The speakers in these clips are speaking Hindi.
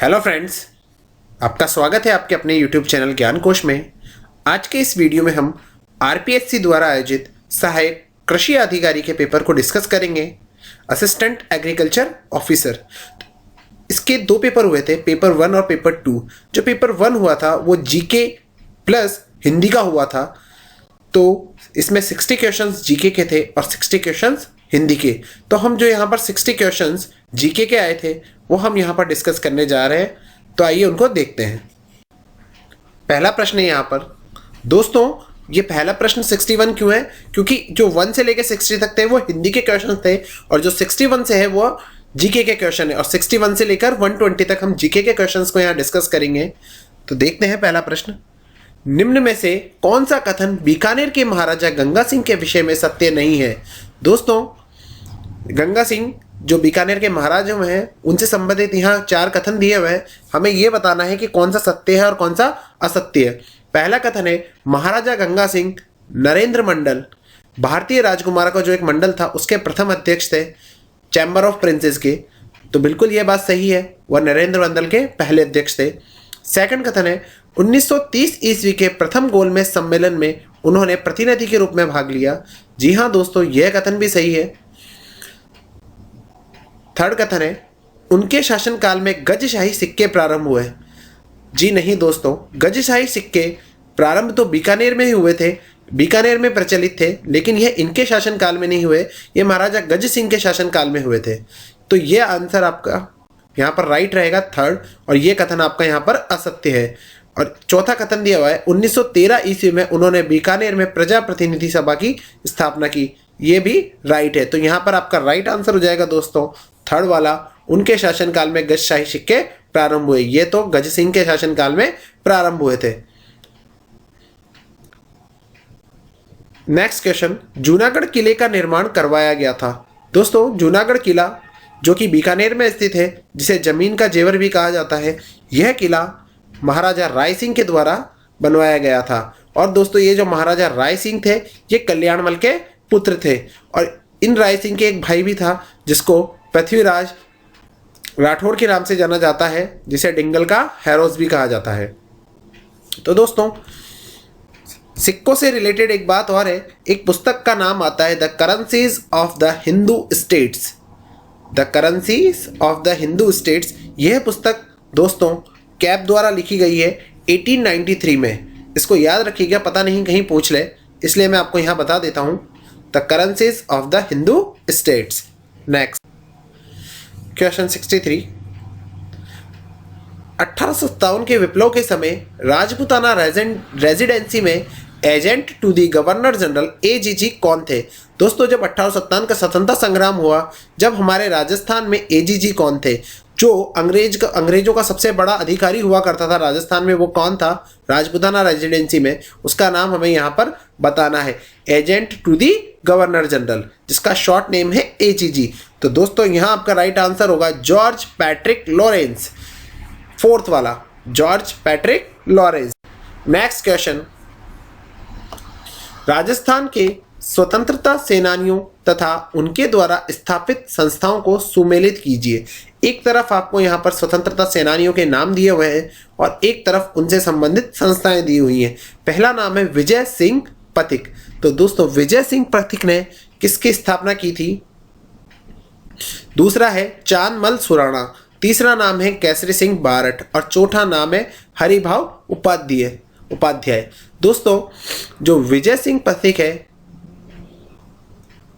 हेलो फ्रेंड्स, आपका स्वागत है आपके अपने यूट्यूब चैनल ज्ञान कोश में। आज के इस वीडियो में हम आरपीएससी द्वारा आयोजित सहायक कृषि अधिकारी के पेपर को डिस्कस करेंगे, असिस्टेंट एग्रीकल्चर ऑफिसर। इसके दो पेपर हुए थे, पेपर 1 और पेपर 2। जो पेपर 1 हुआ था वो जीके प्लस हिंदी का हुआ था, तो इसमें 60 क्वेश्चंस जीके के थे और 60 क्वेश्चंस हिंदी के। तो हम जो यहाँ पर 60 क्वेश्चंस जीके के आए थे वो हम यहाँ पर डिस्कस करने जा रहे हैं, तो आइए उनको देखते हैं। पहला प्रश्न है यहाँ पर दोस्तों, ये पहला प्रश्न 61 क्यों है? क्योंकि जो 1 से लेकर 60 तक थे वो हिंदी के क्वेश्चन थे और जो 61 से है वो जीके के क्वेश्चन है और 61 से लेकर 120 तक हम जीके के क्वेश्चंस को यहाँ डिस्कस करेंगे। तो देखते हैं पहला प्रश्न। निम्न में से कौन सा कथन बीकानेर के महाराजा गंगा सिंह के विषय में सत्य नहीं है? दोस्तों, गंगा सिंह जो बीकानेर के महाराजा हैं उनसे संबंधित यहाँ 4 कथन दिए हुए हैं। हमें यह बताना है कि कौन सा सत्य है और कौन सा असत्य है। पहला कथन है, महाराजा गंगा सिंह नरेंद्र मंडल, भारतीय राजकुमार का जो एक मंडल था उसके प्रथम अध्यक्ष थे, चैम्बर ऑफ प्रिंसेस के। तो बिल्कुल यह बात सही है, वह नरेंद्र मंडल के पहले अध्यक्ष थे। सेकंड कथन है, 1930 ईस्वी के प्रथम गोलमेज सम्मेलन में उन्होंने प्रतिनिधि के रूप में भाग लिया। जी हाँ दोस्तों, यह कथन भी सही है। थर्ड कथन है, उनके शासनकाल में गजशाही सिक्के प्रारंभ हुए। जी नहीं दोस्तों, गजशाही सिक्के प्रारंभ तो बीकानेर में ही हुए थे, बीकानेर में प्रचलित थे, लेकिन यह इनके शासनकाल में नहीं हुए, ये महाराजा गज सिंह के शासनकाल में हुए थे। तो यह आंसर आपका यहाँ पर राइट रहेगा, थर्ड, और यह कथन आपका यहाँ पर असत्य है। और चौथा कथन दिया हुआ है, 1913 ईस्वी में उन्होंने बीकानेर में प्रजा प्रतिनिधि सभा की स्थापना की। ये भी राइट है। तो यहाँ पर आपका राइट आंसर हो जाएगा दोस्तों थर्ड वाला, उनके शासनकाल में गजशाही सिक्के प्रारंभ हुए। ये तो गज सिंह के शासनकाल में प्रारंभ हुए थे। नेक्स्ट क्वेश्चन, जूनागढ़ किले का निर्माण करवाया गया था। दोस्तों, जूनागढ़ किला जो कि बीकानेर में स्थित है, जिसे जमीन का जेवर भी कहा जाता है, यह किला महाराजा राय सिंह के द्वारा बनवाया गया था। और दोस्तों, ये जो महाराजा राय सिंह थे ये कल्याणमल के पुत्र थे और इन राय सिंह के एक भाई भी था जिसको पृथ्वीराज राठौड़ के नाम से जाना जाता है, जिसे डिंगल का हैरोस भी कहा जाता है। तो दोस्तों, सिक्कों से रिलेटेड एक बात और है, एक पुस्तक का नाम आता है the currencies of the Hindu states. The currencies of the Hindu states, यह पुस्तक दोस्तों कैप द्वारा लिखी गई है 1893 में। इसको याद रखिएगा, पता नहीं कहीं पूछ ले, इसलिए मैं आपको यहाँ बता देता हूँ, the currencies of the Hindu states. Next question 63, 1857 के विप्लव के समय राजपूताना रेजिडेंसी में agent to the governor general AGG कौन थे? दोस्तों, जब 1857 का स्वतंत्रता संग्राम हुआ, जब हमारे राजस्थान में एजीजी कौन थे? जो अंग्रेजों का सबसे बड़ा अधिकारी हुआ करता था राजस्थान में, वो कौन था? राजपूताना रेजिडेंसी में, उसका नाम हमें यहाँ पर बताना है, agent to the governor general, जिसका शॉर्ट नेम है एजीजी। तो दोस्तों, यहाँ आपका राइट आंसर होगा जॉर्ज पैट्रिक लॉरेंस, फोर्थ वाला, George Patrick Lawrence. Next question, Rajasthan के स्वतंत्रता सेनानियों तथा उनके द्वारा स्थापित संस्थाओं को सुमेलित कीजिए। एक तरफ आपको यहाँ पर स्वतंत्रता सेनानियों के नाम दिए हुए हैं और एक तरफ उनसे संबंधित संस्थाएं दी हुई हैं। पहला नाम है विजय सिंह पथिक। तो दोस्तों, विजय सिंह पथिक ने किसकी स्थापना की थी? दूसरा है चांदमल सुराणा, तीसरा नाम है केसरी सिंह बारठ और चौथा नाम है हरिभाव उपाध्याय। दोस्तों, जो विजय सिंह पथिक है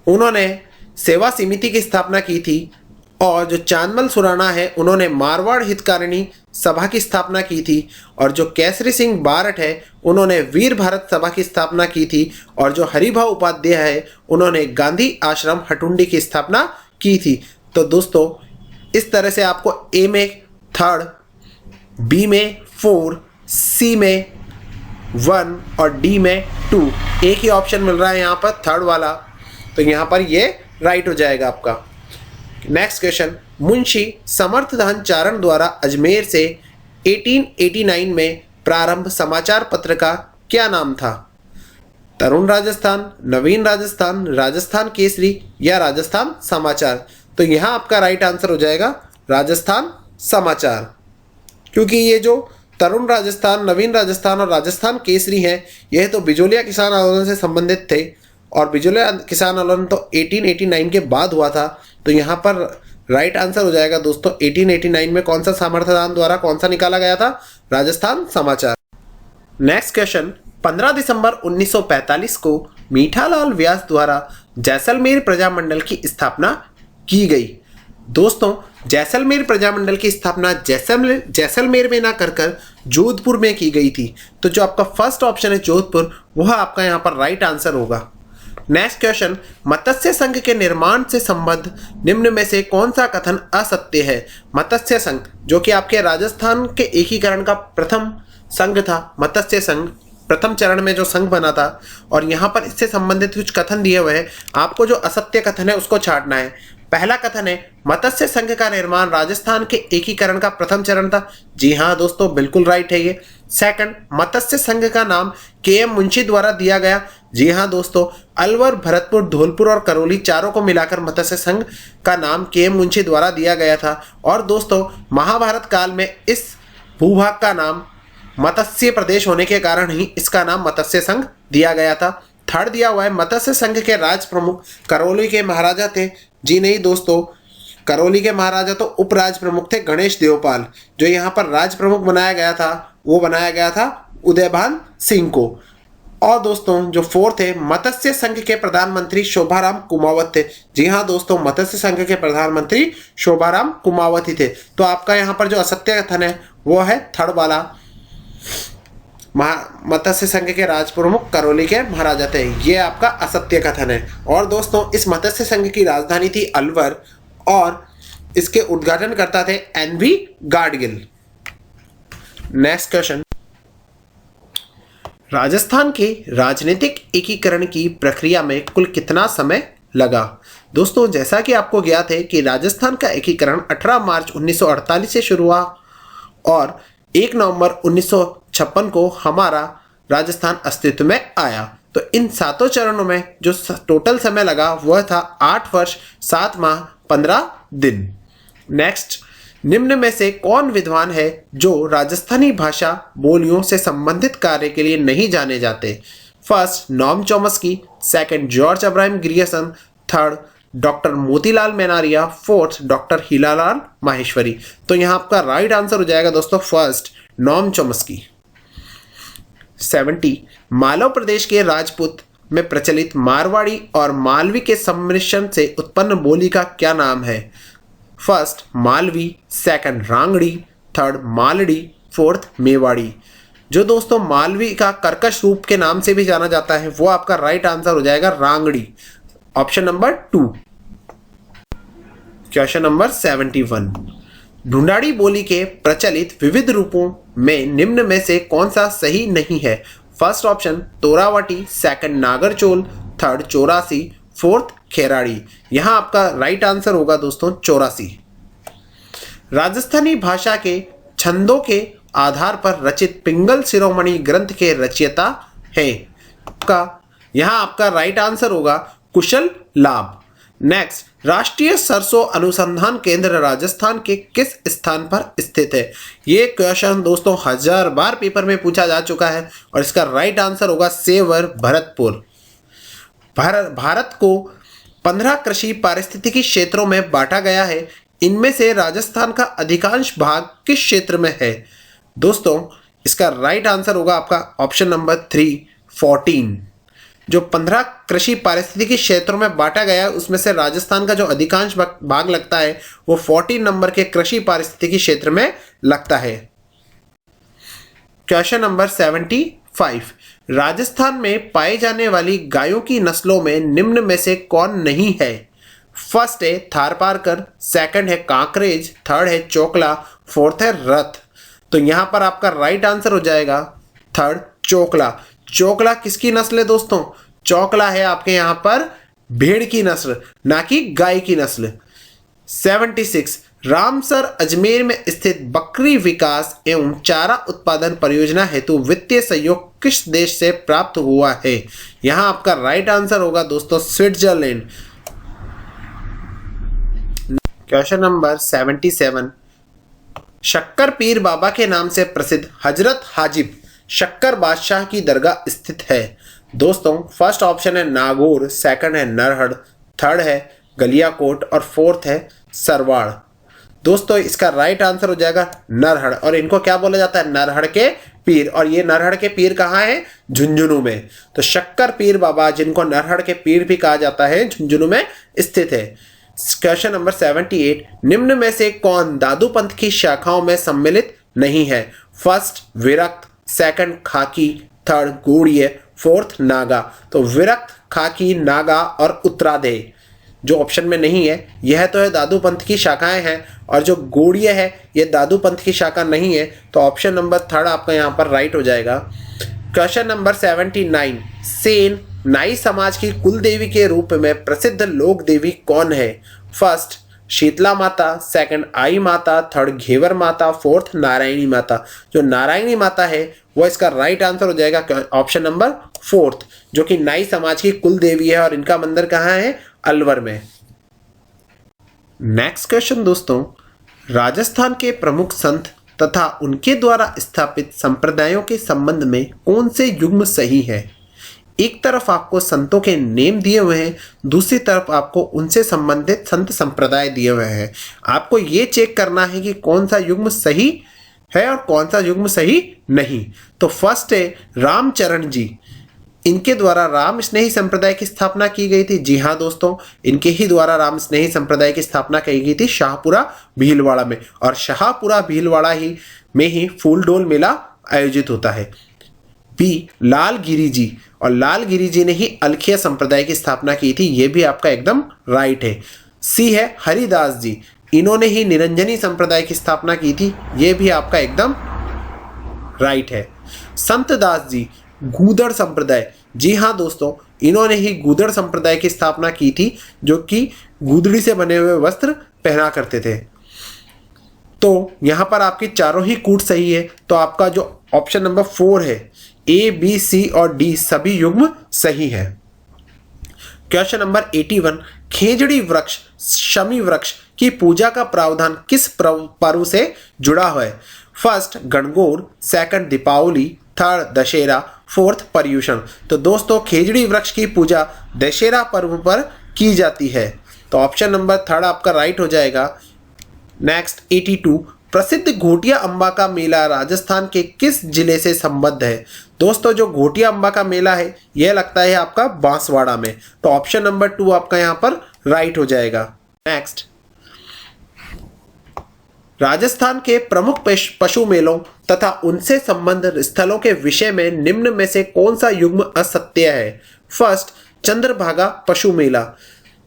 उन्होंने सेवा समिति की स्थापना की थी और जो चांदमल सुराणा है उन्होंने मारवाड़ हितकारिणी सभा की स्थापना की थी और जो केसरी सिंह बारठ है उन्होंने वीर भारत सभा की स्थापना की थी और जो हरिभाव उपाध्याय है उन्होंने गांधी आश्रम हटुंडी की स्थापना की थी। तो दोस्तों, इस तरह से आपको ए में 3, बी में 4, सी में 1 और डी में 2, एक ही ऑप्शन मिल रहा है यहाँ पर, थर्ड वाला। तो यहाँ पर ये राइट हो जाएगा आपका। नेक्स्ट क्वेश्चन, मुंशी समर्थदान चारण द्वारा अजमेर से 1889 में प्रारंभ समाचार पत्र का क्या नाम था? तरुण राजस्थान, नवीन राजस्थान, राजस्थान केसरी या राजस्थान समाचार? तो यहाँ आपका राइट आंसर हो जाएगा राजस्थान समाचार। क्योंकि ये जो तरुण राजस्थान, नवीन राजस्थान और राजस्थान केसरी हैं, यह तो बिजोलिया किसान आंदोलन से संबंधित थे और बिजोलिया किसान आंदोलन तो 1889 के बाद हुआ था। तो यहाँ पर राइट आंसर हो जाएगा दोस्तों 1889 में कौन सा सामर्थ्यदान द्वारा कौन सा निकाला गया था? राजस्थान समाचार। नेक्स्ट क्वेश्चन, 15 दिसंबर 1945 को मीठालाल व्यास द्वारा जैसलमेर प्रजामंडल की स्थापना की गई। दोस्तों, जैसलमेर प्रजामंडल की स्थापना जैसलमेर में ना कर जोधपुर में की गई थी। तो जो आपका फर्स्ट ऑप्शन है जोधपुर, वह आपका यहाँ पर राइट आंसर होगा। नेक्स्ट क्वेश्चन, मत्स्य संघ के निर्माण से संबद्ध निम्न में से कौन सा कथन असत्य है? मत्स्य संघ जो कि आपके राजस्थान के एकीकरण का प्रथम संघ था, मत्स्य संघ प्रथम चरण में जो संघ बना था, और यहाँ पर इससे संबंधित कुछ कथन दिए हुए हैं। आपको जो असत्य कथन है उसको छांटना है। पहला कथन है मत्स्य संघ का निर्माण राजस्थान के एकीकरण का प्रथम चरण था। जी हाँ दोस्तों, बिल्कुल राइट है ये। सेकंड, मत्स्य संघ का नाम के.एम. मुंशी द्वारा दिया गया। जी हाँ दोस्तों, अलवर, भरतपुर, धौलपुर और करौली चारों को मिलाकर मत्स्य संघ का नाम के.एम. मुंशी द्वारा दिया गया था। और दोस्तों, महाभारत काल में इस भूभाग का नाम मत्स्य प्रदेश होने के कारण ही इसका नाम मत्स्य संघ दिया गया था। थर्ड दिया हुआ है मत्स्य संघ के राज प्रमुख करौली के महाराजा थे। जी नहीं दोस्तों, करौली के महाराजा तो उपराज प्रमुख थे गणेश देवपाल। जो यहाँ पर राज प्रमुख बनाया गया था वो बनाया गया था उदयभान सिंह को। और दोस्तों, जो फोर्थ है मत्स्य संघ के प्रधानमंत्री शोभाराम कुमावत थे। जी हाँ दोस्तों, मत्स्य संघ के प्रधानमंत्री शोभाराम कुमावत ही थे। तो आपका यहाँ पर जो असत्य कथन है वो है थर्ड वाला, मत्स्य संघ के राज प्रमुख करौली के महाराजा थे। ये आपका असत्य कथन है। और दोस्तों, इस मत्स्य संघ की राजधानी थी अलवर और इसके उद्घाटनकर्ता थे NV Gadgil. Next question, Rajasthan के राजनीतिक एकीकरण की प्रक्रिया में कुल कितना समय लगा? दोस्तों, जैसा कि आपको ज्ञात है कि राजस्थान का एकीकरण 18 मार्च 1948 से शुरू हुआ और 1 नवंबर 1956 को हमारा राजस्थान अस्तित्व में आया। तो इन सातों चरणों में जो टोटल समय लगा वह था 8 वर्ष 7 माह 15 दिन। नेक्स्ट, निम्न में से कौन विद्वान है जो राजस्थानी भाषा बोलियों से संबंधित कार्य के लिए नहीं जाने जाते? First, Noam Chomsky. Second, George Abraham Grierson. Third, doctor Motilal Menaria. Fourth, doctor Hiralal Maheshwari. तो यहाँ आपका राइट आंसर हो जाएगा दोस्तों फर्स्ट, नॉम चॉम्स्की। 70, मालव प्रदेश के राजपूत में प्रचलित मारवाड़ी और मालवी के सम्मिश्रण से उत्पन्न बोली का क्या नाम है? First, Malvi. Second, Rangri. Third, Maldi. Fourth, Mewari. जो दोस्तों मालवी का कर्कश रूप के नाम से भी जाना जाता है वो आपका राइट आंसर हो जाएगा Rangdi, option number 2। Question number 71, Dhundhari बोली के प्रचलित विविध रूपों में निम्न में से कौन सा सही नहीं है? First option Torawati. Second, Nagarchol. Third, Chaurasi. Fourth, Kherari. यहां आपका राइट आंसर होगा दोस्तों 84। राजस्थानी भाषा के छंदों के आधार पर रचित पिंगल शिरोमणि ग्रंथ के रचयिता हैं। यहां आपका राइट आंसर होगा कुशल लाभ। नेक्स्ट, राष्ट्रीय सरसों अनुसंधान केंद्र राजस्थान के किस स्थान पर स्थित है? ये क्वेश्चन दोस्तों 1000 बार पेपर में पूछा जा चुका है और इसका राइट आंसर होगा सेवर, भरतपुर। भारत को 15 कृषि पारिस्थितिकी क्षेत्रों में बांटा गया है। इनमें से राजस्थान का अधिकांश भाग किस क्षेत्र में है? दोस्तों इसका राइट आंसर होगा आपका ऑप्शन नंबर 3, 14। जो 15 कृषि पारिस्थितिकी क्षेत्रों में बांटा गया है उसमें से राजस्थान का जो अधिकांश भाग लगता है वो 14 नंबर के कृषि पारिस्थितिकी क्षेत्र में लगता है। क्वेश्चन नंबर 75, राजस्थान में पाई जाने वाली गायों की नस्लों में निम्न में से कौन नहीं है? फर्स्ट है थारपारकर, सेकंड है कांकरेज, थर्ड है चोकला, फोर्थ है रथ। तो यहां पर आपका राइट आंसर हो जाएगा थर्ड, चोकला। चोकला किसकी नस्ल है दोस्तों? चोकला है आपके यहां पर भेड़ की नस्ल, ना कि गाय की नस्ल। 76, रामसर अजमेर में स्थित बकरी विकास एवं चारा उत्पादन परियोजना हेतु वित्तीय सहयोग किस देश से प्राप्त हुआ है? यहां आपका राइट आंसर होगा दोस्तों स्विट्जरलैंड। क्वेश्चन नंबर 77, शक्कर पीर बाबा के नाम से प्रसिद्ध हजरत हाजिब शक्कर बादशाह की दरगाह स्थित है? दोस्तों फर्स्ट ऑप्शन है नागौर, सेकंड है नरहड़, थर्ड है गलियाकोट और फोर्थ है सरवाड़। दोस्तों इसका राइट आंसर हो जाएगा नरहड़, और इनको क्या बोला जाता है? नरहड़ के पीर। और ये नरहड़ के पीर कहाँ है? झुंझुनू में। तो शक्कर पीर बाबा जिनको नरहड़ के पीर भी कहा जाता है झुंझुनू में स्थित है। क्वेश्चन नंबर 78, निम्न में से कौन दादू पंथ की शाखाओं में सम्मिलित नहीं है? फर्स्ट विरक्त, सेकंड खाकी, थर्ड गौड़ीय, फोर्थ नागा। तो विरक्त, खाकी, नागा और उत्तराधेय जो ऑप्शन में नहीं है, यह तो है दादू पंथ की शाखाएं हैं, और जो गौड़ीय है ये दादू पंथ की शाखा नहीं है। तो ऑप्शन नंबर थर्ड आपका यहाँ पर राइट हो जाएगा। क्वेश्चन नंबर 79, सेन नाई समाज की कुल देवी के रूप में प्रसिद्ध लोक देवी कौन है? फर्स्ट शीतला माता, सेकंड आई माता, थर्ड घेवर माता, फोर्थ नारायणी माता। जो नारायणी माता है वो इसका राइट आंसर हो जाएगा ऑप्शन नंबर फोर्थ, जो कि नाई समाज की कुल देवी है, और इनका मंदिर कहाँ है? अलवर में। नेक्स्ट क्वेश्चन दोस्तों, राजस्थान के प्रमुख संत तथा उनके द्वारा स्थापित संप्रदायों के संबंध में कौन से युग्म सही है? एक तरफ आपको संतों के नेम दिए हुए हैं, दूसरी तरफ आपको उनसे संबंधित संत संप्रदाय दिए हुए हैं। आपको ये चेक करना है कि कौन सा युग्म सही है और कौन सा युग्म सही नहीं। तो फर्स्ट है रामचरण जी, इनके द्वारा राम स्नेही संप्रदाय की स्थापना की गई थी। जी हाँ दोस्तों, इनके ही द्वारा राम स्नेही संप्रदाय की स्थापना की गई थी शाहपुरा भीलवाड़ा में, और शाहपुरा भीलवाड़ा ही में ही फूलडोल मेला आयोजित होता है। बी लालगिरी जी, और लालगिरी जी ने ही अलखिया संप्रदाय की स्थापना की थी, ये भी आपका एकदम राइट है। सी है हरिदास जी, इन्होंने ही निरंजनी संप्रदाय की स्थापना की थी, ये भी आपका एकदम राइट है। संत दास जी गूदड़ संप्रदाय, जी हाँ दोस्तों, इन्होंने ही गूदड़ संप्रदाय की स्थापना की थी, जो कि गूदड़ी से बने हुए वस्त्र पहना करते थे। तो यहां पर आपकी चारों ही कूट सही है, तो आपका जो ऑप्शन नंबर 4 है, ए बी सी और डी सभी युग्म सही है। क्वेश्चन नंबर 81, खेजड़ी वृक्ष शमी वृक्ष की पूजा का प्रावधान किस पर्व से जुड़ा हुआ है? First Gangaur, second Deepawali, third Dussehra, fourth Paryushan. तो दोस्तों खेजड़ी वृक्ष की पूजा दशहरा पर्व पर की जाती है, तो ऑप्शन नंबर थर्ड आपका राइट हो जाएगा। नेक्स्ट 82, प्रसिद्ध घोटिया अंबा का मेला राजस्थान के किस जिले से संबद्ध है? दोस्तों जो घोटिया अंबा का मेला है यह लगता है आपका बांसवाड़ा में, तो ऑप्शन नंबर 2 आपका यहां पर राइट हो जाएगा। नेक्स्ट, राजस्थान के प्रमुख पशु मेलों तथा उनसे संबंधित स्थलों के विषय में निम्न में से कौन सा युग्म असत्य है? फर्स्ट चंद्रभागा पशु मेला,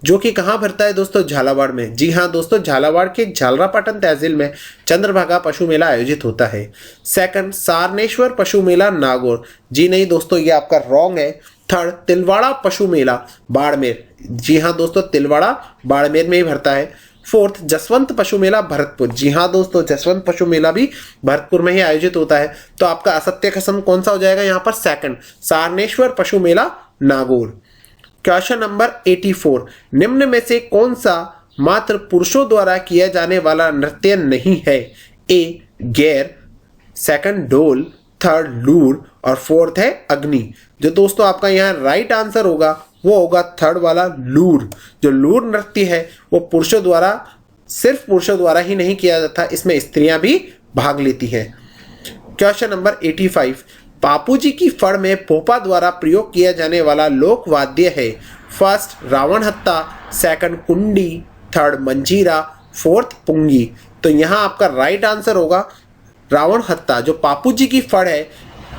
जो कि कहाँ भरता है दोस्तों? झालावाड़ में। जी हाँ दोस्तों, झालावाड़ के झालरापाटन तहसील में चंद्रभागा पशु मेला आयोजित होता है। सेकंड सारनेश्वर पशु मेला नागौर, जी नहीं दोस्तों, ये आपका रॉन्ग है। थर्ड तिलवाड़ा पशु मेला बाड़मेर, जी हाँ दोस्तों, तिलवाड़ा बाड़मेर में ही भरता है। फोर्थ जसवंत पशु मेला भरतपुर, जी हाँ दोस्तों, जसवंत पशु मेला भी भरतपुर में ही आयोजित होता है। तो आपका असत्य कथन कौन सा हो जाएगा यहाँ पर? सेकंड सारनेश्वर पशु मेला नागौर। क्वेश्चन नंबर 84, निम्न में से कौन सा मात्र पुरुषों द्वारा किया जाने वाला नृत्य नहीं है? ए गैर, सेकंड ढोल, थर्ड लूर और फोर्थ है अग्नि। जो दोस्तों आपका यहाँ राइट आंसर होगा वो होगा थर्ड वाला लूर। जो लूर नृत्य है वो पुरुषों द्वारा, सिर्फ पुरुषों द्वारा ही नहीं किया जाता, इसमें स्त्रियां भी भाग लेती हैं। क्वेश्चन नंबर 85, बापूजी की फड़ में भोपा द्वारा प्रयोग किया जाने वाला लोक वाद्य है? फर्स्ट रावण हत्ता, सेकंड कुंडी, थर्ड मंजीरा, फोर्थ पुंगी। तो यहाँ आपका राइट आंसर होगा रावण हत्ता। जो बापूजी की फड़ है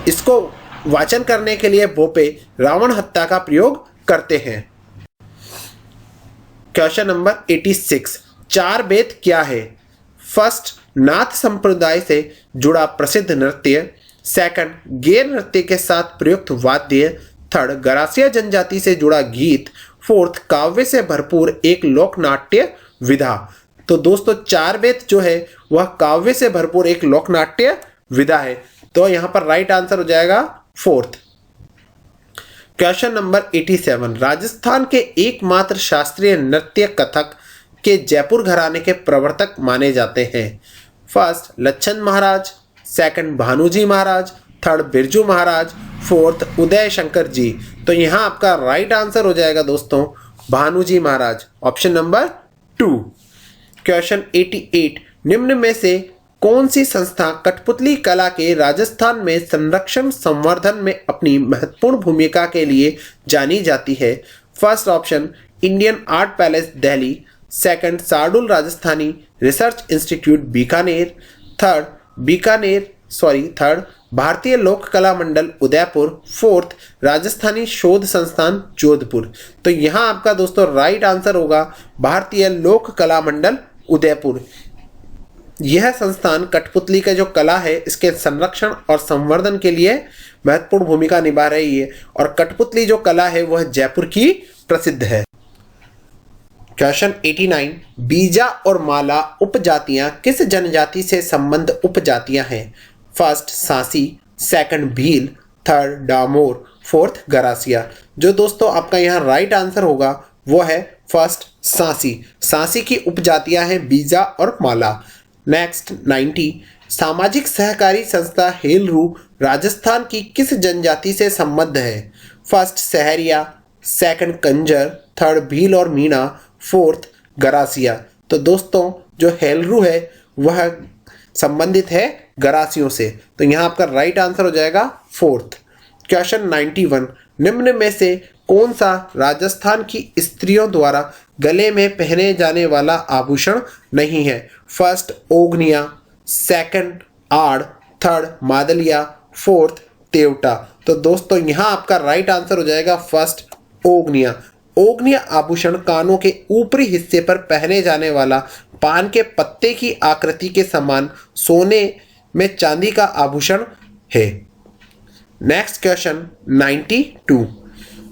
इसको वाचन करने के लिए भोपे रावण हत्ता का प्रयोग करते हैं। क्वेश्चन नंबर 86, चार बेत क्या है? फर्स्ट नाथ संप्रदाय से जुड़ा प्रसिद्ध नृत्य, सेकंड गैर नृत्य के साथ प्रयुक्त वाद्य, थर्ड गरासिया जनजाति से जुड़ा गीत, फोर्थ काव्य से भरपूर एक लोक नाट्य विधा। तो दोस्तों चार बेत जो है वह काव्य से भरपूर एक लोक नाट्य विधा है, तो यहां पर राइट आंसर हो जाएगा फोर्थ। क्वेश्चन नंबर 87, राजस्थान के एकमात्र शास्त्रीय नृत्य कथक के जयपुर घराने के प्रवर्तक माने जाते हैं? फर्स्ट लच्छन महाराज, सेकंड भानुजी महाराज, थर्ड बिरजू महाराज, फोर्थ उदय शंकर जी। तो यहाँ आपका राइट आंसर हो जाएगा दोस्तों भानुजी महाराज, ऑप्शन नंबर 2। क्वेश्चन 88, निम्न में से कौन सी संस्था कठपुतली कला के राजस्थान में संरक्षण संवर्धन में अपनी महत्वपूर्ण भूमिका के लिए जानी जाती है? First option Indian art palace Delhi, second Shardul Rajasthani research institute Bikaner, third भारतीय लोक कला मंडल उदयपुर, फोर्थ राजस्थानी शोध संस्थान जोधपुर। तो यहाँ आपका दोस्तों राइट आंसर होगा भारतीय लोक कला मंडल उदयपुर। यह संस्थान कठपुतली का जो कला है इसके संरक्षण और संवर्धन के लिए महत्वपूर्ण भूमिका निभा रही है, और कठपुतली जो कला है वह जयपुर की प्रसिद्ध है। क्वेश्चन 89, बीजा और माला उपजातियां किस जनजाति से संबद्ध उपजातियां हैं? First Sansi, second Bhil, third Damor, fourth Garasia. जो दोस्तों आपका यहाँ राइट आंसर होगा वो है फर्स्ट सांसी। सांसी की उपजातियां हैं बीजा और माला। नेक्स्ट 90, सामाजिक सहकारी संस्था हेलरू राजस्थान की किस जनजाति से संबद्ध है? First Sahariya, second Kanjar, third Bhil और मीणा, फोर्थ गरासिया। तो दोस्तों जो हेलरू है वह संबंधित है गरासियों से, तो यहाँ आपका राइट आंसर हो जाएगा फोर्थ। क्वेश्चन 91, निम्न में से कौन सा राजस्थान की स्त्रियों द्वारा गले में पहने जाने वाला आभूषण नहीं है? फर्स्ट ओगनिया, सेकंड आड़, थर्ड मादलिया, फोर्थ तेवटा। तो दोस्तों यहाँ आपका राइट आंसर हो जाएगा फर्स्ट ओगनिया। ओगनिया आभूषण कानों के ऊपरी हिस्से पर पहने जाने वाला पान के पत्ते की आकृति के समान सोने में चांदी का आभूषण है। नेक्स्ट क्वेश्चन 92,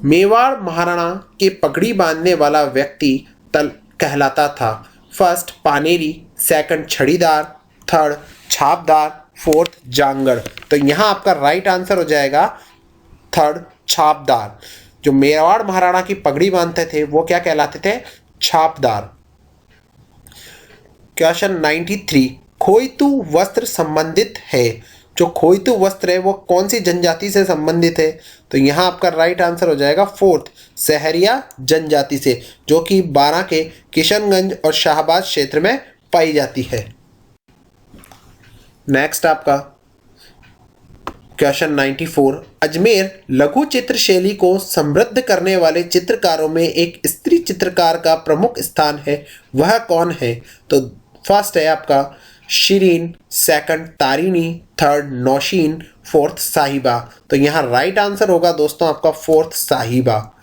मेवाड़ महाराणा के पगड़ी बांधने वाला व्यक्ति तल कहलाता था? फर्स्ट पानेरी, सेकंड छड़ीदार, थर्ड छापदार, फोर्थ जांगड़। तो यहाँ आपका राइट आंसर हो जाएगा थर्ड छापदार। जो मेवाड़ महाराणा की पगड़ी बांधते थे वो क्या कहलाते थे? छापदार। क्वेश्चन 93, खोइतू वस्त्र संबंधित है। जो खोइतू वस्त्र है वो कौन सी जनजाति से संबंधित है? तो यहाँ आपका राइट आंसर हो जाएगा फोर्थ सहरिया जनजाति से, जो कि बारां के किशनगंज और शाहबाद क्षेत्र में पाई जाती है। नेक्स्ट आपका क्वेश्चन 94, अजमेर लघु चित्र शैली को समृद्ध करने वाले चित्रकारों में एक स्त्री चित्रकार का प्रमुख स्थान है, वह कौन है? तो फर्स्ट है आपका Shirin, second Tarini, third Naushin, fourth Sahiba. तो यहाँ राइट आंसर होगा दोस्तों आपका फोर्थ साहिबा।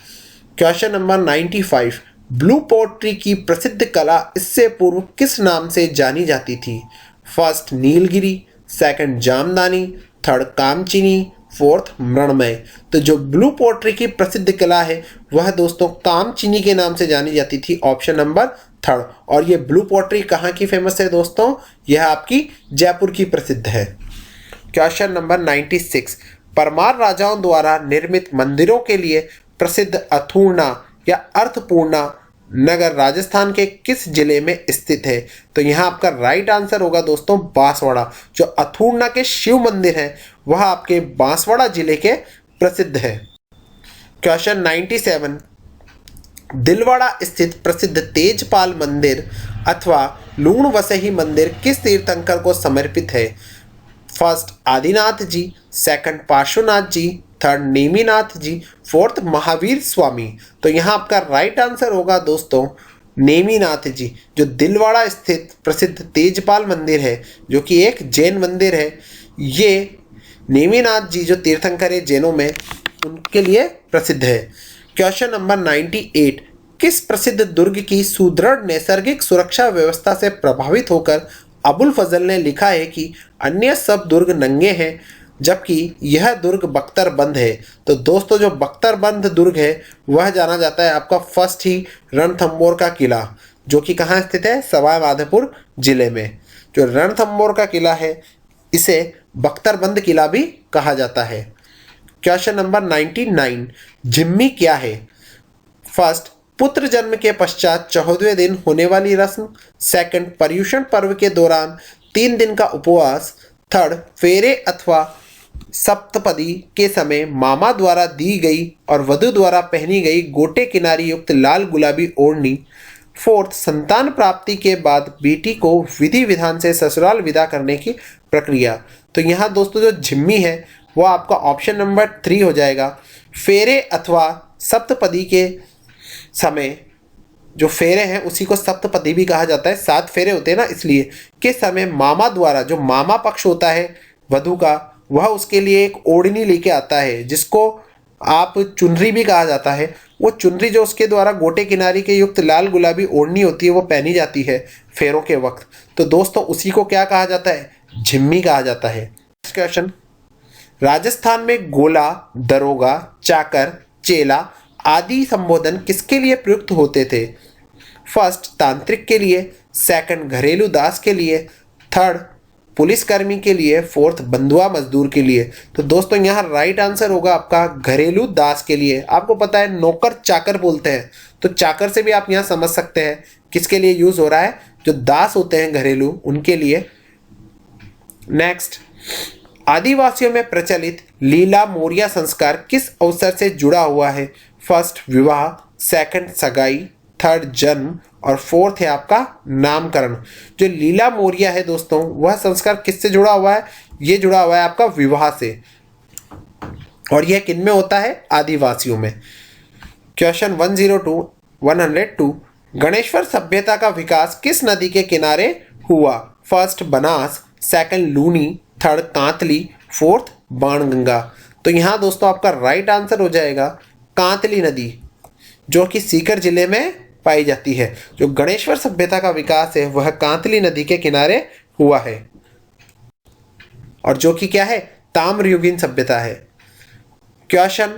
क्वेश्चन नंबर 95, ब्लू पोट्री की प्रसिद्ध कला इससे पूर्व किस नाम से जानी जाती थी? First Nilgiri, second Jamdani, third कामचीनी, फोर्थ मृणमय। तो जो ब्लू पोट्री की प्रसिद्ध कला है वह दोस्तों कामचीनी के नाम से जानी जाती थी, ऑप्शन नंबर थर्ड। और ये ब्लू पोट्री कहाँ की फेमस है दोस्तों? यह आपकी जयपुर की प्रसिद्ध है। क्वेश्चन नंबर 96, परमार राजाओं द्वारा निर्मित मंदिरों के लिए प्रसिद्ध अथूर्णा या अर्थपूर्णा नगर राजस्थान के किस जिले में स्थित है? तो यहाँ आपका राइट आंसर होगा दोस्तों बांसवाड़ा। जो अथूर्णा के शिव मंदिर है वह आपके बांसवाड़ा जिले के प्रसिद्ध है। क्वेश्चन 97, दिलवाड़ा स्थित प्रसिद्ध तेजपाल मंदिर अथवा लूण वसही मंदिर किस तीर्थंकर को समर्पित है? फर्स्ट आदिनाथ जी, सेकंड पार्श्वनाथ जी, थर्ड नेमीनाथ जी, फोर्थ महावीर स्वामी। तो यहाँ आपका राइट आंसर होगा दोस्तों नेमीनाथ जी। जो दिलवाड़ा स्थित प्रसिद्ध तेजपाल मंदिर है जो कि एक जैन मंदिर है, ये नेमीनाथ जी जो तीर्थंकर है जैनों में उनके लिए प्रसिद्ध है। क्वेश्चन नंबर 98, किस प्रसिद्ध दुर्ग की सुदृढ़ नैसर्गिक सुरक्षा व्यवस्था से प्रभावित होकर अबुल फजल ने लिखा है कि अन्य सब दुर्ग नंगे हैं जबकि यह दुर्ग बख्तरबंद है? तो दोस्तों जो बख्तरबंद दुर्ग है वह जाना जाता है आपका फर्स्ट ही रणथंबोर का किला, जो कि कहाँ स्थित है? सवाई माधोपुर जिले में। जो रणथंबोर का किला है इसे बख्तरबंद किला भी कहा जाता है। क्वेश्चन नंबर 99, जिम्मी क्या है? फर्स्ट पुत्र जन्म के पश्चात 14वें दिन होने वाली रस्म, सेकंड पर्युषण पर्व के दौरान 3 दिन का उपवास। थर्ड, फेरे अथवा सप्तपदी के समय मामा द्वारा दी गई और वधु द्वारा पहनी गई गोटे किनारी युक्त लाल गुलाबी ओढ़नी। फोर्थ, संतान प्राप्ति के बाद बेटी को विधि विधान से ससुराल विदा करने की प्रक्रिया। तो यहाँ दोस्तों जो झिम्मी है वो आपका ऑप्शन नंबर 3 हो जाएगा। फेरे अथवा सप्तपदी के समय, जो फेरे हैं उसी को सप्तपदी भी कहा जाता है, 7 फेरे होते हैं ना, इसलिए के समय मामा द्वारा, जो मामा पक्ष होता है वधु का, वह उसके लिए एक ओढ़नी लेके आता है जिसको आप चुनरी भी कहा जाता है। वो चुनरी जो उसके द्वारा गोटे किनारी के युक्त लाल गुलाबी ओढ़नी होती है वो पहनी जाती है फेरों के वक्त। तो दोस्तों उसी को क्या कहा जाता है? झिम्मी कहा जाता है। नेक्स्ट क्वेश्चन, राजस्थान में गोला, दरोगा, चाकर, चेला आदि संबोधन किसके लिए प्रयुक्त होते थे? फर्स्ट, तांत्रिक के लिए। सेकंड, घरेलू दास के लिए। थर्ड, पुलिसकर्मी के लिए। फोर्थ, बंधुआ मजदूर के लिए। तो दोस्तों यहाँ राइट आंसर होगा आपका घरेलू दास के लिए। आपको पता है नौकर चाकर बोलते हैं, तो चाकर से भी आप यहाँ समझ सकते हैं किसके लिए यूज हो रहा है, जो दास होते हैं घरेलू उनके लिए। नेक्स्ट, आदिवासियों में प्रचलित लीला मोरिया संस्कार किस अवसर से जुड़ा हुआ है? फर्स्ट, विवाह। सेकंड, सगाई। थर्ड, जन्म। और फोर्थ है आपका नामकरण। जो लीला मोरिया है दोस्तों वह संस्कार किससे जुड़ा हुआ है? ये जुड़ा हुआ है आपका विवाह से, और यह किन में होता है? आदिवासियों में। क्वेश्चन 102 गणेश्वर सभ्यता का विकास किस नदी के किनारे हुआ? First, Banas. Second, Luni. Third, Kantli. Fourth, Banganga. तो यहाँ दोस्तों आपका राइट आंसर हो जाएगा कांतली नदी, जो कि सीकर जिले में पाई जाती है। जो गणेश्वर सभ्यता का विकास है वह कांतली नदी के किनारे हुआ है, और जो कि क्या है? ताम्रयुगीन सभ्यता है। क्वेश्चन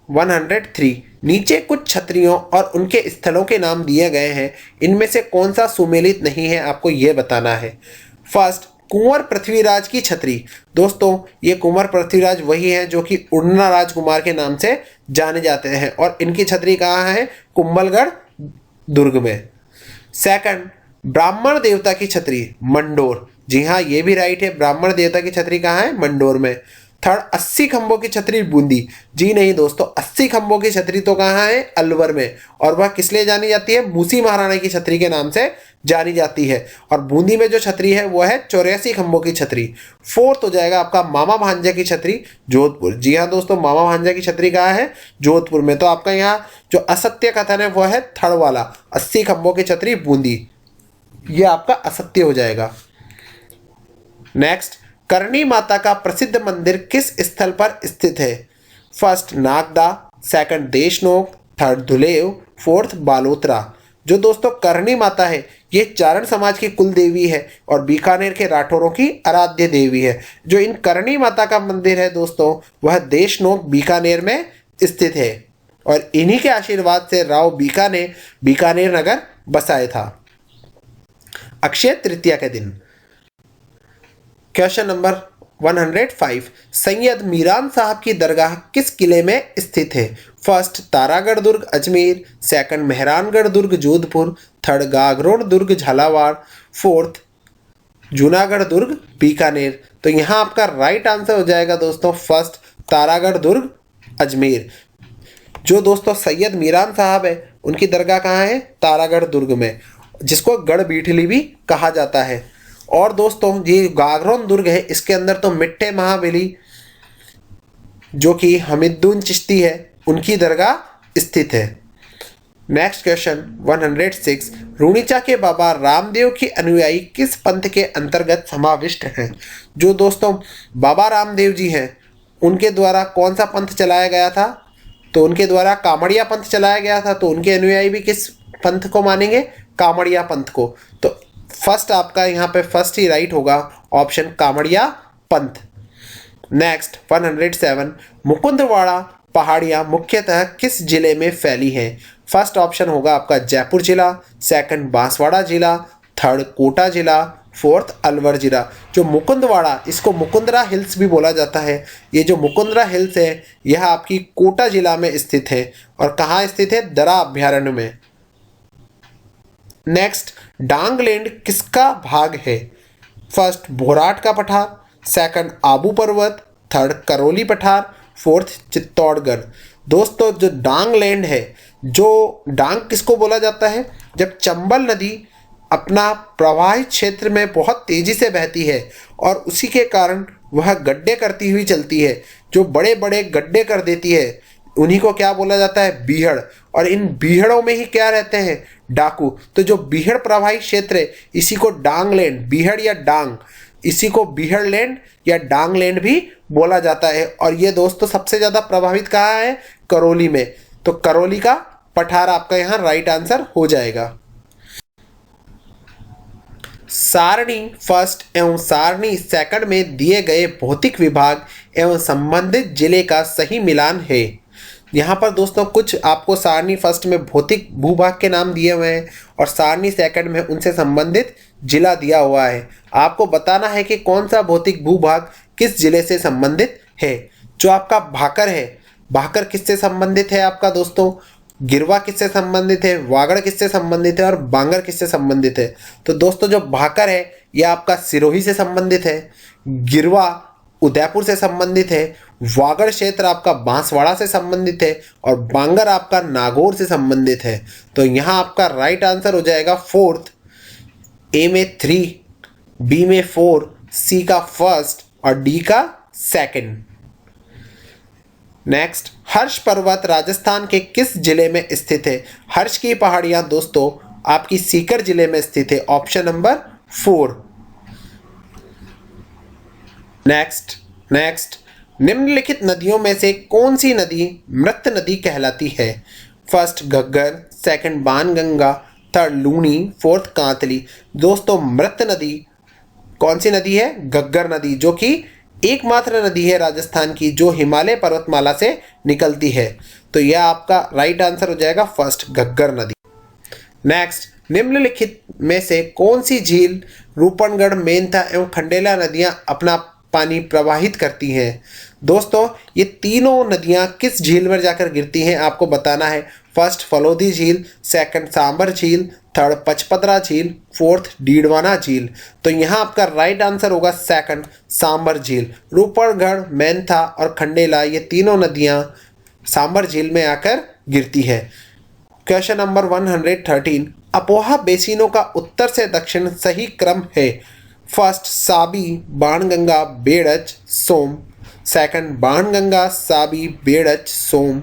103 नीचे कुछ क्षत्रियों और उनके स्थलों के नाम दिए गए हैं, इनमें से कौन सा सुमेलित नहीं है, आपको यह बताना है। फर्स्ट, कुंवर पृथ्वीराज की छत्री। दोस्तों ये कुंवर पृथ्वीराज वही हैं जो कि उड़ना राजकुमार के नाम से जाने जाते हैं, और इनकी छत्री कहाँ है? कुंभलगढ़ दुर्ग में। सेकंड, ब्राह्मण देवता की छत्री, मंडोर। जी हाँ, ये भी राइट है, ब्राह्मण देवता की छत्री कहाँ है? मंडोर में। थर्ड, 80 खंभों की छत्री, बूंदी। जी नहीं दोस्तों, 80 खंभों की छत्री तो कहाँ है? अलवर में, और वह किस लिए जानी जाती है? मूसी महाराणा की छत्री के नाम से जानी जाती है। और बूंदी में जो छत्री है वो है 84 खंभों की छत्री। फोर्थ हो जाएगा आपका मामा भांजा की छत्री, जोधपुर। जी हाँ दोस्तों, मामा भांजा की छत्री कहाँ है? जोधपुर में। तो आपका यहाँ जो असत्य कथन है वो है थर्ड वाला, 80 खंभों की छत्री बूंदी, ये आपका असत्य हो जाएगा। नेक्स्ट, करणी माता का प्रसिद्ध मंदिर किस स्थल पर स्थित है? First, Nagda. Second, Deshnok. Third, Dhulev. Fourth, Balotra. जो दोस्तों करणी माता है ये चारण समाज की कुल देवी है और बीकानेर के राठौरों की आराध्य देवी है। जो इन करणी माता का मंदिर है दोस्तों वह देशनोक बीकानेर में स्थित है, और इन्हीं के आशीर्वाद से राव बीकानेर नगर बसाया था अक्षय तृतीया के दिन। क्वेश्चन नंबर 105 सैयद मीरान साहब की दरगाह किस किले में स्थित है? फर्स्ट, तारागढ़ दुर्ग अजमेर। सेकंड, मेहरानगढ़ दुर्ग जोधपुर। थर्ड, गागरोड दुर्ग झालावाड़। फोर्थ, जूनागढ़ दुर्ग बीकानेर। तो यहाँ आपका राइट आंसर हो जाएगा दोस्तों फर्स्ट, तारागढ़ दुर्ग अजमेर। जो दोस्तों सैयद मीरान साहब है उनकी दरगाह कहाँ है? तारागढ़ दुर्ग में, जिसको गढ़ बीठली भी कहा जाता है। और दोस्तों ये गागरोन दुर्ग है, इसके अंदर तो मिट्टे महाबली जो कि हमीदुद्दीन चिश्ती है उनकी दरगाह स्थित है। नेक्स्ट क्वेश्चन 106 रुणीचा के बाबा रामदेव की अनुयायी किस पंथ के अंतर्गत समाविष्ट हैं? जो दोस्तों बाबा रामदेव जी हैं उनके द्वारा कौन सा पंथ चलाया गया था? तो उनके द्वारा कामड़िया पंथ चलाया गया था, तो उनके अनुयायी भी किस पंथ को मानेंगे? कामड़िया पंथ को। तो फर्स्ट आपका यहाँ पे फर्स्ट ही राइट होगा, ऑप्शन कामड़िया पंथ। नेक्स्ट 107 मुकुंदवाड़ा पहाड़ियाँ मुख्यतः किस जिले में फैली हैं? फर्स्ट ऑप्शन होगा आपका जयपुर जिला। सेकंड, बांसवाड़ा जिला। थर्ड, कोटा जिला। फोर्थ, अलवर जिला। जो मुकुंदवाड़ा, इसको मुकुंदरा हिल्स भी बोला जाता है। ये जो मुकुंदरा हिल्स है यह आपकी कोटा जिला में स्थित है, और कहाँ स्थित है? दरा अभ्यारण्य में। नेक्स्ट, डांगलैंड किसका भाग है? फर्स्ट भोराट का पठार, सेकंड आबू पर्वत, थर्ड करौली पठार, फोर्थ चित्तौड़गढ़। दोस्तों जो डांग लैंड है, जो डांग किसको बोला जाता है? जब चंबल नदी अपना प्रवाहित क्षेत्र में बहुत तेजी से बहती है और उसी के कारण वह गड्ढे करती हुई चलती है, जो बड़े बड़े गड्ढे कर देती है, उन्हीं को क्या बोला जाता है? बीहड़। और इन बीहड़ों में ही क्या रहते हैं? डाकू। तो जो बीहड़ प्रवाहित क्षेत्र है इसी को डांग लैंड, बीहड़ या डांग, इसी को बीहड़ लैंड या डांग लैंड भी बोला जाता है। और ये दोस्तों सबसे ज़्यादा प्रभावित कहाँ है? करौली में। तो करौली का पठार आपका यहाँ राइट आंसर हो जाएगा। सारणी फर्स्ट एवं सारणी सेकंड में दिए गए भौतिक विभाग एवं संबंधित जिले का सही मिलान है। यहाँ पर दोस्तों कुछ आपको सारणी फर्स्ट में भौतिक भूभाग के नाम दिए हुए हैं और सारणी सेकंड में उनसे संबंधित जिला दिया हुआ है। आपको बताना है कि कौन सा भौतिक भूभाग किस जिले से संबंधित है। जो आपका भाकर है, भाकर किससे संबंधित है आपका दोस्तों? गिरवा किससे संबंधित है, वागड़ किससे संबंधित है और बांगर किससे संबंधित है? तो दोस्तों जो भाकर है यह आपका सिरोही से संबंधित है, गिरवा उदयपुर से संबंधित है, वागड़ क्षेत्र आपका बांसवाड़ा से संबंधित है और बांगर आपका नागौर से संबंधित है। तो यहाँ आपका राइट आंसर हो जाएगा फोर्थ, ए में 3, बी में 4, सी का फर्स्ट और डी का सेकंड। नेक्स्ट, हर्ष पर्वत राजस्थान के किस जिले में स्थित है? हर्ष की पहाड़ियां दोस्तों आपकी सीकर जिले में स्थित है, ऑप्शन नंबर 4। नेक्स्ट, निम्नलिखित नदियों में से कौन सी नदी मृत नदी कहलाती है? First Ghaggar, second Banganga, third Luni, fourth Kantli. दोस्तों मृत नदी कौन सी नदी है? घग्गर नदी, जो कि एकमात्र नदी है राजस्थान की जो हिमालय पर्वतमाला से निकलती है। तो यह आपका राइट आंसर हो जाएगा फर्स्ट, घग्गर नदी। नेक्स्ट, निम्नलिखित में से कौन सी झील रूपनगढ़, मेंथा एवं खंडेला नदियां अपना पानी प्रवाहित करती हैं? दोस्तों ये तीनों नदियां किस झील में जाकर गिरती हैं आपको बताना है। फर्स्ट फलोदी झील, सेकंड सांबर झील, थर्ड पचपदरा झील, फोर्थ डीडवाना झील। तो यहाँ आपका राइट आंसर होगा सेकंड, सांबर झील। रूपनगढ़, मेंथा और खंडेला ये तीनों नदियाँ सांबर झील में आकर गिरती है। क्वेश्चन नंबर 113, अपोहा बेसिनों का उत्तर से दक्षिण सही क्रम है। फर्स्ट साबी, बाणगंगा, बेड़च, सोम, सेकंड बाणगंगा, साबी, बेड़च, सोम,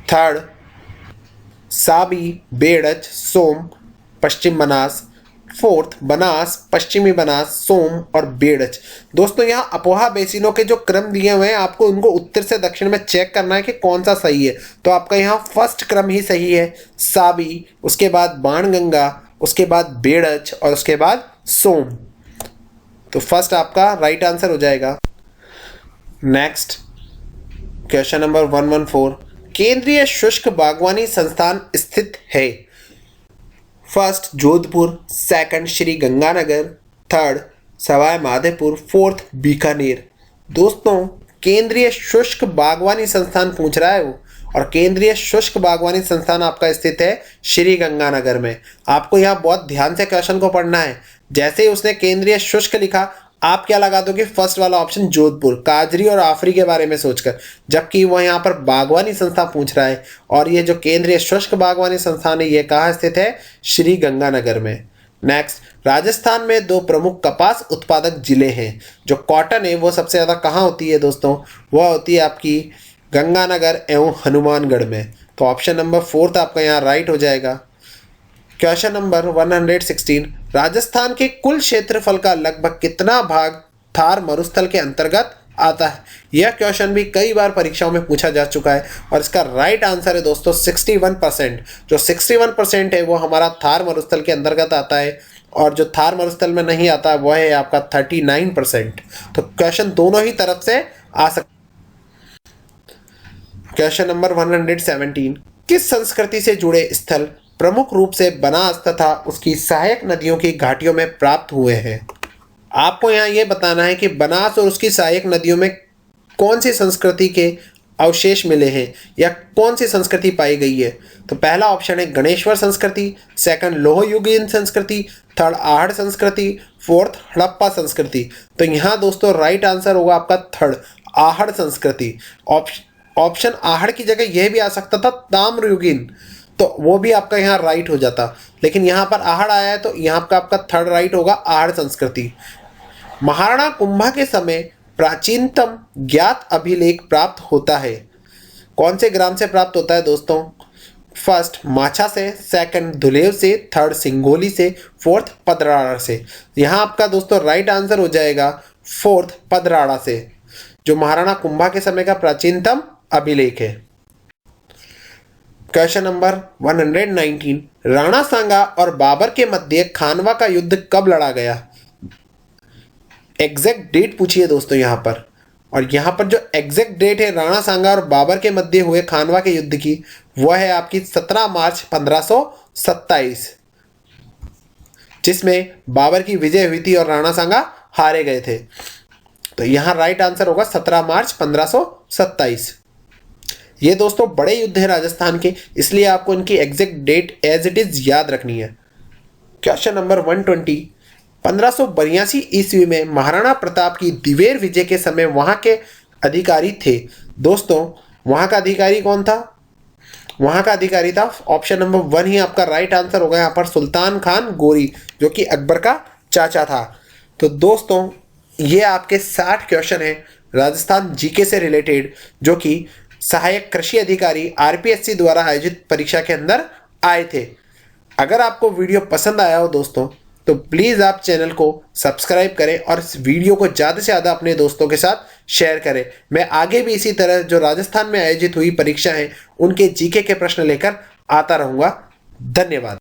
थर्ड साबी, बेड़च, सोम, पश्चिम बनास, फोर्थ बनास, पश्चिमी बनास, सोम और बेड़च। दोस्तों यहाँ अपोहा बेसिनों के जो क्रम दिए हुए हैं आपको उनको उत्तर से दक्षिण में चेक करना है कि कौन सा सही है। तो आपका यहाँ फर्स्ट क्रम ही सही है, साबी, उसके बाद बाणगंगा, उसके बाद बेड़च और उसके बाद सोम। तो फर्स्ट आपका राइट आंसर हो जाएगा। नेक्स्ट, क्वेश्चन नंबर 114, केंद्रीय शुष्क बागवानी संस्थान स्थित है। First Jodhpur, second Shri Ganganagar, third Sawai Madhopur, fourth Bikaner. दोस्तों केंद्रीय शुष्क बागवानी संस्थान पूछ रहा है वो, और केंद्रीय शुष्क बागवानी संस्थान आपका स्थित है श्री गंगानगर में। आपको यहाँ बहुत ध्यान से क्वेश्चन को पढ़ना है। जैसे ही उसने केंद्रीय शुष्क लिखा आप क्या लगा दोगे? फर्स्ट वाला ऑप्शन जोधपुर, काजरी और आफरी के बारे में सोचकर, जबकि वह यहाँ पर बागवानी संस्था पूछ रहा है। और ये जो केंद्रीय शुष्क बागवानी संस्थान है ये कहाँ स्थित है? श्री गंगानगर में। नेक्स्ट, राजस्थान में दो प्रमुख कपास उत्पादक जिले हैं। जो कॉटन है वो सबसे ज़्यादा कहाँ होती है दोस्तों? वह होती है आपकी गंगानगर एवं हनुमानगढ़ में। तो ऑप्शन नंबर 4 आपका यहाँ राइट हो जाएगा। क्वेश्चन नंबर 116, राजस्थान के कुल क्षेत्रफल का लगभग कितना भाग थार मरुस्थल के अंतर्गत आता है? यह क्वेश्चन भी कई बार परीक्षाओं में पूछा जा चुका है और इसका राइट आंसर है दोस्तों 61%। जो 61% है वो हमारा थार मरुस्थल के अंतर्गत आता है और जो थार मरुस्थल में नहीं आता वह है आपका 39%। तो क्वेश्चन दोनों ही तरफ से आ सकता। क्वेश्चन नंबर 117, किस संस्कृति से जुड़े स्थल प्रमुख रूप से बनास तथा उसकी सहायक नदियों की घाटियों में प्राप्त हुए हैं? आपको यहाँ ये बताना है कि बनास और उसकी सहायक नदियों में कौन सी संस्कृति के अवशेष मिले हैं या कौन सी संस्कृति पाई गई है? तो पहला ऑप्शन है गणेश्वर संस्कृति, सेकंड लोहयुगीन संस्कृति, थर्ड आहड़ संस्कृति, फोर्थ हड़प्पा संस्कृति। तो यहाँ दोस्तों राइट आंसर होगा आपका थर्ड, आहड़ संस्कृति। ऑप्शन आहड़ की जगह यह भी आ सकता था ताम्रयुगीन, तो वो भी आपका यहाँ राइट हो जाता, लेकिन यहाँ पर आहड़ आया है तो यहाँ का आपका थर्ड राइट होगा, आहड़ संस्कृति। महाराणा कुंभा के समय प्राचीनतम ज्ञात अभिलेख प्राप्त होता है। कौन से ग्राम से प्राप्त होता है दोस्तों? फर्स्ट माछा से, सेकंड धुलेव से, थर्ड सिंगोली से, फोर्थ पदराड़ा से। यहाँ आपका दोस्तों राइट आंसर हो जाएगा फोर्थ पदराड़ा से, जो महाराणा कुंभा के समय का प्राचीनतम अभिलेख है। क्वेश्चन नंबर 119, राणा सांगा और बाबर के मध्य खानवा का युद्ध कब लड़ा गया? एग्जैक्ट डेट पूछिए दोस्तों यहाँ पर, और यहाँ पर जो एग्जैक्ट डेट है राणा सांगा और बाबर के मध्य हुए खानवा के युद्ध की, वह है आपकी 17 मार्च 1527, जिसमें बाबर की विजय हुई थी और राणा सांगा हारे गए थे। तो यहाँ राइट आंसर होगा 17 मार्च 1527। ये दोस्तों बड़े युद्ध है राजस्थान के, इसलिए आपको इनकी exact date as it is याद रखनी है। क्वेश्चन नंबर 120, 1582 ईस्वी में महाराणा प्रताप की दिवेर विजय के समय वहां के अधिकारी थे। दोस्तों वहां का अधिकारी कौन था? वहां का अधिकारी था ऑप्शन नंबर 1 ही आपका राइट आंसर होगा यहाँ पर, सुल्तान खान गोरी, जो कि अकबर का चाचा था। तो दोस्तों ये आपके 60 क्वेश्चन हैं राजस्थान जीके से रिलेटेड, जो कि सहायक कृषि अधिकारी आरपीएससी द्वारा आयोजित परीक्षा के अंदर आए थे। अगर आपको वीडियो पसंद आया हो दोस्तों, तो प्लीज़ आप चैनल को सब्सक्राइब करें और इस वीडियो को ज़्यादा से ज़्यादा अपने दोस्तों के साथ शेयर करें। मैं आगे भी इसी तरह जो राजस्थान में आयोजित हुई परीक्षा हैं उनके जीके के प्रश्न लेकर आता रहूँगा। धन्यवाद।